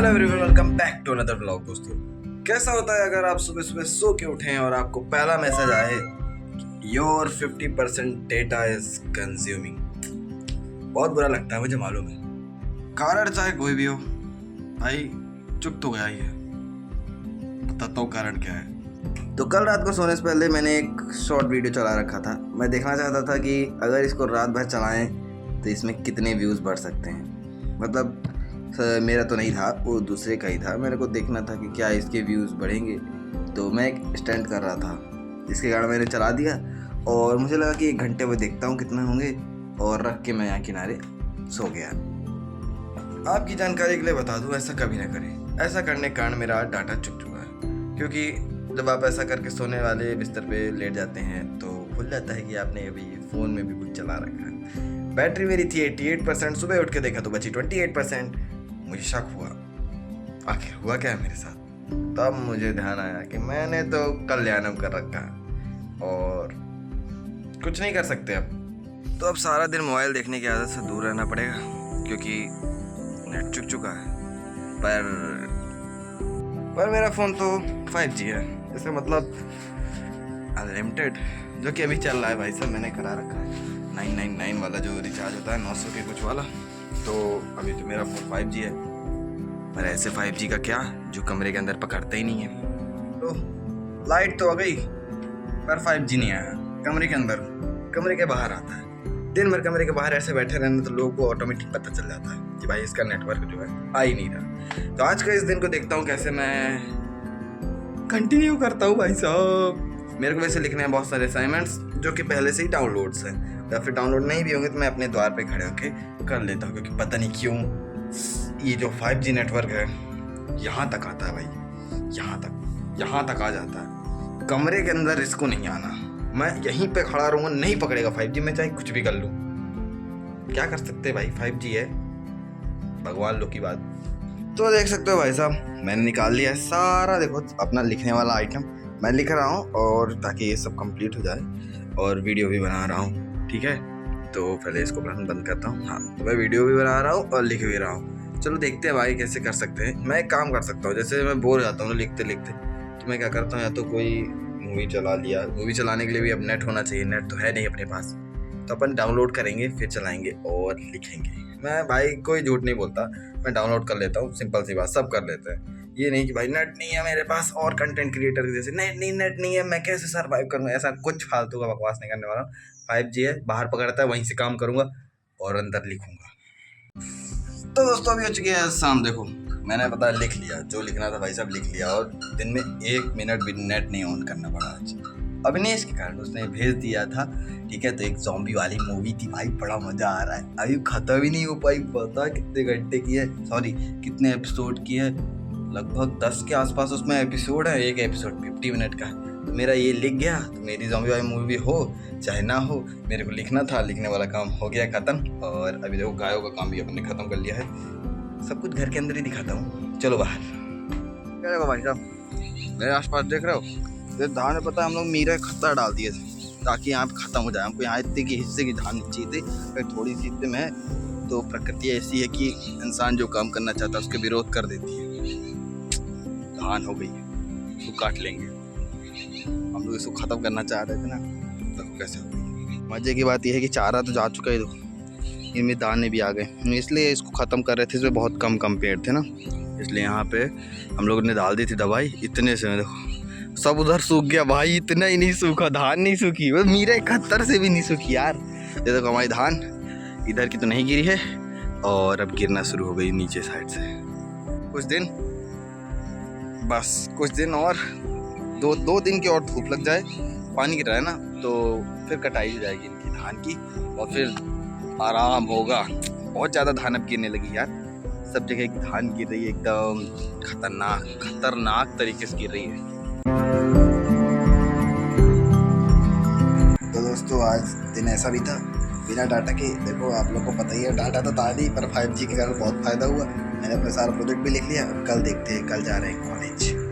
Hello everyone, welcome back to another vlog. दोस्तों, कैसा होता है अगर आप सुबह सुबह सो के उठें और आपको पहला मैसेज आए योर 50% डेटा इज कंज्यूमिंग। बहुत बुरा लगता है, मुझे मालूम है। कारण चाहे कोई भी हो भाई, चुप तो गया ही है। बताता हूँ कारण क्या है। तो कल रात को सोने से पहले मैंने एक शॉर्ट वीडियो चला रखा था। मैं देखना चाहता था कि अगर इसको रात भर चलाएं तो इसमें कितने व्यूज़ बढ़ सकते हैं। मतलब मेरा तो नहीं था, वो दूसरे का ही था। मेरे को देखना था कि क्या इसके व्यूज़ बढ़ेंगे। तो मैं एक स्टंट कर रहा था, जिसके कारण मैंने चला दिया और मुझे लगा कि 1 घंटे में देखता हूँ कितने होंगे, और रख के मैं यहाँ किनारे सो गया। आपकी जानकारी के लिए बता दूँ, ऐसा कभी ना करें। ऐसा करने के कारण मेरा डाटा चुक चुका है, क्योंकि जब आप ऐसा करके सोने वाले बिस्तर पे लेट जाते हैं तो भूल जाता है कि आपने अभी फ़ोन में भी कुछ चला रखा है। बैटरी मेरी थी 88%, सुबह उठ के देखा तो बची 28%। मुझे शक हुआ, आखिर हुआ क्या है मेरे साथ। तब मुझे ध्यान आया कि मैंने तो कल्याणम कर रखा है और कुछ नहीं कर सकते अब। तो अब सारा दिन मोबाइल देखने की आदत से दूर रहना पड़ेगा, क्योंकि नेट चुक चुका है। पर मेरा फ़ोन तो 5G है, इसका मतलब अनलिमिटेड, जो कि अभी चल रहा है। भाई साहब, मैंने करा रखा है 999 वाला, जो रिचार्ज होता है 900 के कुछ वाला। तो अभी तो मेरा फ़ोन 5G है, पर ऐसे 5G का क्या जो कमरे के अंदर पकड़ता ही नहीं है। तो लाइट तो आ गई, पर 5G नहीं आया कमरे के अंदर, कमरे के बाहर आता है। दिन भर कमरे के बाहर ऐसे बैठे रहने तो लोगों को ऑटोमेटिक पता चल जाता है कि भाई इसका नेटवर्क जो है आ ही नहीं रहा। तो आज का इस दिन को देखता हूँ कैसे मैं कंटिन्यू करता हूँ। भाई साहब, मेरे को वैसे लिखने हैं बहुत सारे असाइनमेंट्स, जो कि पहले से ही डाउनलोड्स हैं, या फिर डाउनलोड नहीं भी होंगे तो मैं अपने द्वार पे खड़े होके कर लेता हूँ, क्योंकि पता नहीं क्यों ये जो 5G नेटवर्क है यहाँ तक आता है भाई, यहाँ तक आ जाता है। कमरे के अंदर इसको नहीं आना। मैं यहीं पे खड़ा रहूँगा, नहीं पकड़ेगा 5G, मैं चाहे कुछ भी कर लूँ। क्या कर सकते भाई, 5G है, भगवान लोग की बात। तो देख सकते हो भाई साहब, मैंने निकाल लिया है सारा। देखो अपना लिखने वाला आइटम मैं लिख रहा हूँ, और ताकि ये सब कंप्लीट हो जाए, और वीडियो भी बना रहा हूँ। ठीक है, तो पहले इसको बंद करता हूँ। हाँ, तो मैं वीडियो भी बना रहा हूँ और लिख भी रहा हूँ। चलो देखते हैं भाई कैसे कर सकते हैं। मैं एक काम कर सकता हूँ, जैसे मैं बोर हो जाता हूँ लिखते लिखते, तो मैं क्या करता हूँ, या तो कोई मूवी चला लिया। मूवी चलाने के लिए भी अब नेट होना चाहिए, नेट तो है नहीं अपने पास, तो अपन डाउनलोड करेंगे, फिर चलाएंगे और लिखेंगे। मैं भाई कोई झूठ नहीं बोलता, मैं डाउनलोड कर लेता हूँ, सिंपल सी बात, सब कर लेते हैं। ये नहीं कि भाई नेट नहीं है मेरे पास, और कंटेंट क्रिएटर के जैसे नेट नहीं है, मैं कैसे सर्वाइव करूँगा, ऐसा कुछ फालतू का बकवास नहीं करने वाला। 5G है, बाहर पकड़ता है, वहीं से काम करूँगा और अंदर लिखूँगा। तो दोस्तों, अभी हो चुकी है शाम। देखो मैंने पता लिख लिया, जो लिखना था भाई साहब लिख लिया, और दिन में 1 मिनट भी नेट नहीं ऑन करना पड़ा आज। अविनेश के कारण उसने भेज दिया था। ठीक है, तो एक ज़ॉम्बी वाली मूवी थी भाई, बड़ा मज़ा आ रहा है। अभी ख़त्म ही नहीं हो पाई, पता कितने घंटे की है, सॉरी कितने एपिसोड की है, लगभग 10 के आसपास उसमें एपिसोड है। एक एपिसोड 50 मिनट का है। तो मेरा ये लिख गया, तो मेरी ज़ॉम्बी वाली मूवी हो चाहे ना हो, मेरे को लिखना था, लिखने वाला काम हो गया ख़त्म। और अभी देखो गायों का काम भी अपने ख़त्म कर लिया है। सब कुछ घर के अंदर ही दिखाता हूँ, चलो बाहर। क्या देखो भाई साहब, मेरे आसपास देख रहे हो, ये धान में पता है हम लोग मीरा खत्ता डाल दिए थे ताकि यहाँ पे ख़त्म हो जाए। हमको यहाँ इतने की हिस्से की धान नहीं चाहिए थी, फिर थोड़ी सी इतने में। तो प्रकृति ऐसी है कि इंसान जो काम करना चाहता है उसके विरोध कर देती है। धान हो गई है, उसको काट लेंगे। हम लोग इसको ख़त्म करना चाह रहे थे ना, देखो कैसे हो गई। मज़े की बात यह है कि चारा तो जा चुका है, देखो इनमें दाने भी आ गए। इसलिए इसको ख़त्म कर रहे थे, इसमें बहुत कम पेड़ थे ना, इसलिए यहाँ पे हम लोगों ने डाल दी थी दवाई। इतने से देखो सब उधर सूख गया भाई, इतना ही नहीं सूखा, धान नहीं सूखी, वो मीरा 71 से भी नहीं सूखी यार। ये देखो हमारी धान इधर की तो नहीं गिरी है, और अब गिरना शुरू हो गई नीचे साइड से। कुछ दिन, बस कुछ दिन और, दो दिन की और धूप लग जाए, पानी गिर रहा है ना, तो फिर कटाई हो जाएगी इनकी धान की, और फिर आराम होगा। बहुत ज़्यादा धान अब गिरने लगी यार, सब जगह धान गिर रही है, एकदम खतरनाक तरीके से गिर रही है। तो दोस्तों, आज दिन ऐसा भी था बिना डाटा के। देखो आप लोग को पता ही है, डाटा तो था नहीं, पर 5G के कारण बहुत फ़ायदा हुआ। मैंने अपना सारा प्रोजेक्ट भी लिख लिया। कल देखते हैं, कल जा रहे हैं कॉलेज।